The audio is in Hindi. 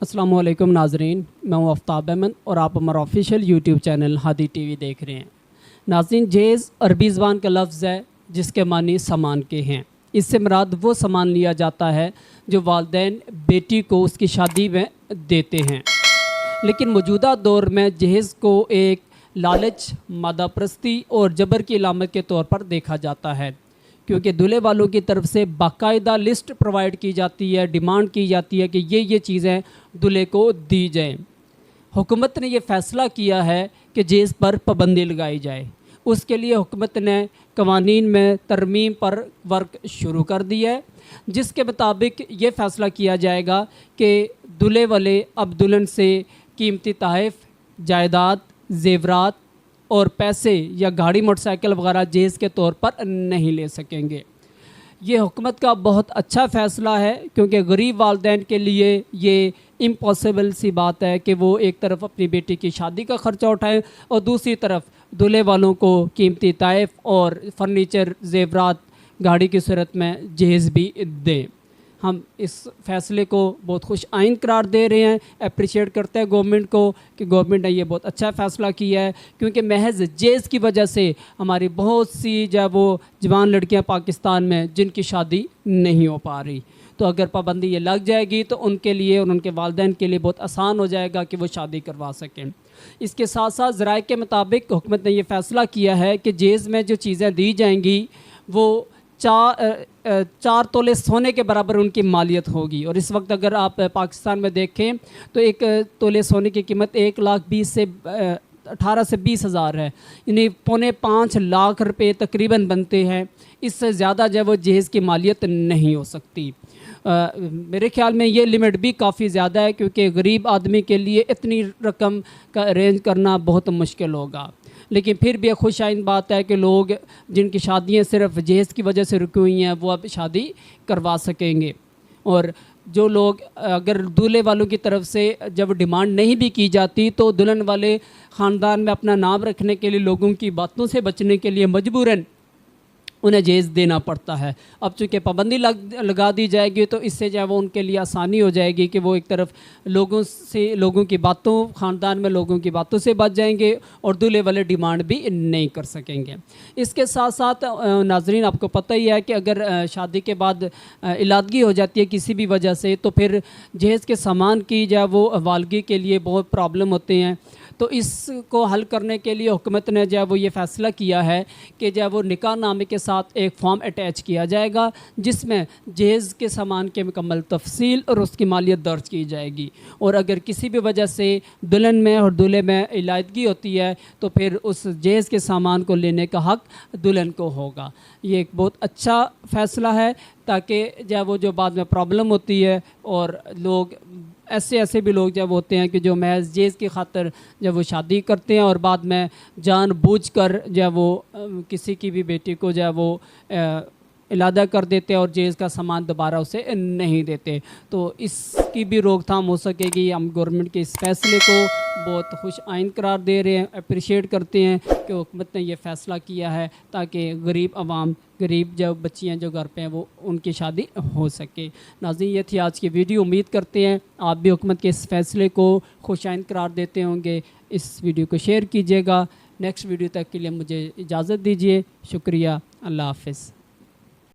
अस्सलामुअलैकुम नाजरीन, मैं हूँ आफ्ताब अहमद और आप हमारा official YouTube channel Hadi TV देख रहे हैं। नाज़रीन, जेज़ अरबी ज़बान का लफ्ज़ है जिसके मानी सामान के हैं। इससे मुराद वो सामान लिया जाता है जो वालिदैन बेटी को उसकी शादी में देते हैं। लेकिन मौजूदा दौर में जहेज़ को एक लालच, मादा परस्ती और जबर की अलामत के तौर पर देखा जाता है, क्योंकि दूल्हे वालों की तरफ से बाकायदा लिस्ट प्रोवाइड की जाती है, डिमांड की जाती है कि ये चीज़ें दूल्हे को दी जाएं। हुकूमत ने ये फ़ैसला किया है कि जेज़ पर पाबंदी लगाई जाए। उसके लिए हुकूमत ने कवानीन में तरमीम पर वर्क शुरू कर दिया है, जिसके मुताबिक ये फ़ैसला किया जाएगा कि दूल्हे वाले अब दुल्हन से कीमती तोहफ़े, जायदाद, ज़ेवरात और पैसे या गाड़ी, मोटरसाइकिल वगैरह जेज़ के तौर पर नहीं ले सकेंगे। ये हुकूमत का बहुत अच्छा फ़ैसला है, क्योंकि गरीब वालिदैन के लिए ये इम्पॉसिबल सी बात है कि वो एक तरफ अपनी बेटी की शादी का ख़र्चा उठाएं और दूसरी तरफ दूल्हे वालों को कीमती तोहफ़े और फर्नीचर, ज़ेवरात, गाड़ी की सूरत में जहेज़ भी दें। हम इस फ़ैसले को बहुत खुश आइंद करार दे रहे हैं, अप्रिशिएट करते हैं गवर्नमेंट को कि गवर्नमेंट ने ये बहुत अच्छा फ़ैसला किया है, क्योंकि महज जेज़ की वजह से हमारी बहुत सी जो वो जवान लड़कियां पाकिस्तान में जिनकी शादी नहीं हो पा रही। तो अगर पाबंदी ये लग जाएगी तो उनके लिए और उनके वालिदैन के लिए बहुत आसान हो जाएगा कि वो शादी करवा सकें। इसके साथ साथ ज़राए के मुताबिक हुकूमत ने ये फ़ैसला किया है कि जेज़ में जो चीज़ें दी जाएंगी वो 4 तोले सोने के बराबर उनकी मालियत होगी। और इस वक्त अगर आप पाकिस्तान में देखें तो 1 तोले सोने की कीमत 18 से 20 हज़ार है, यानी 4.25 लाख रुपए तकरीबन बनते हैं। इससे ज़्यादा जो है वो जहेज़ की मालियत नहीं हो सकती। मेरे ख़्याल में ये लिमिट भी काफ़ी ज़्यादा है, क्योंकि गरीब आदमी के लिए इतनी रकम का अरेंज करना बहुत मुश्किल होगा। लेकिन फिर भी खुश आइंद बात है कि लोग जिनकी शादियाँ सिर्फ जहेज़ की वजह से रुकी हुई हैं वो अब शादी करवा सकेंगे। और जो लोग अगर दूल्हे वालों की तरफ से जब डिमांड नहीं भी की जाती तो दुल्हन वाले ख़ानदान में अपना नाम रखने के लिए, लोगों की बातों से बचने के लिए मजबूरन उन्हें जहेज़ देना पड़ता है। अब चूँकि पाबंदी लगा दी जाएगी तो इससे जो है वो उनके लिए आसानी हो जाएगी कि वो एक तरफ लोगों की बातों, ख़ानदान में लोगों की बातों से बच जाएंगे और दूल्हे वाले डिमांड भी नहीं कर सकेंगे। इसके साथ साथ नाज़रीन, आपको पता ही है कि अगर शादी के बाद इलादगी हो जाती है किसी भी वजह से तो फिर जहेज़ के सामान की जो है वो हवालगी के लिए बहुत प्रॉब्लम होते हैं। तो इसको हल करने के लिए हुकूमत ने जो है वो ये फ़ैसला किया है कि जो है वो निकाह नामे के साथ एक फॉर्म अटैच किया जाएगा, जिसमें जहेज़ के सामान के मुकम्मल तफसील और उसकी मालियत दर्ज की जाएगी। और अगर किसी भी वजह से दुल्हन में और दूल्हे में इलादगी होती है तो फिर उस जहेज़ के सामान को लेने का हक़ दुल्हन को होगा। ये एक बहुत अच्छा फ़ैसला है, ताकि जो बाद में प्रॉब्लम होती है और लोग ऐसे भी लोग जब होते हैं कि जो महज जहेज़ की खातिर जब वो शादी करते हैं और बाद में जानबूझकर जब वो किसी की भी बेटी को जब वो इलादा कर देते हैं और जहेज़ का सामान दोबारा उसे नहीं देते। तो इसकी भी रोकथाम हो सकेगी। हम गवर्नमेंट के इस फ़ैसले को बहुत खुश आइंद करार दे रहे हैं, अप्रिशिएट करते हैं कि हुकूमत ने यह फ़ैसला किया है ताकि गरीब आवाम, गरीब जो बच्चियाँ जो घर पे हैं वो उनकी शादी हो सके। नाज़रीन, ये थी आज की वीडियो। उम्मीद करते हैं आप भी हुकूमत के इस फ़ैसले को खुश आइंद करार देते होंगे। इस वीडियो को शेयर कीजिएगा। नेक्स्ट वीडियो तक के लिए मुझे इजाज़त दीजिए। शुक्रिया। अल्लाह हाफ़िज़।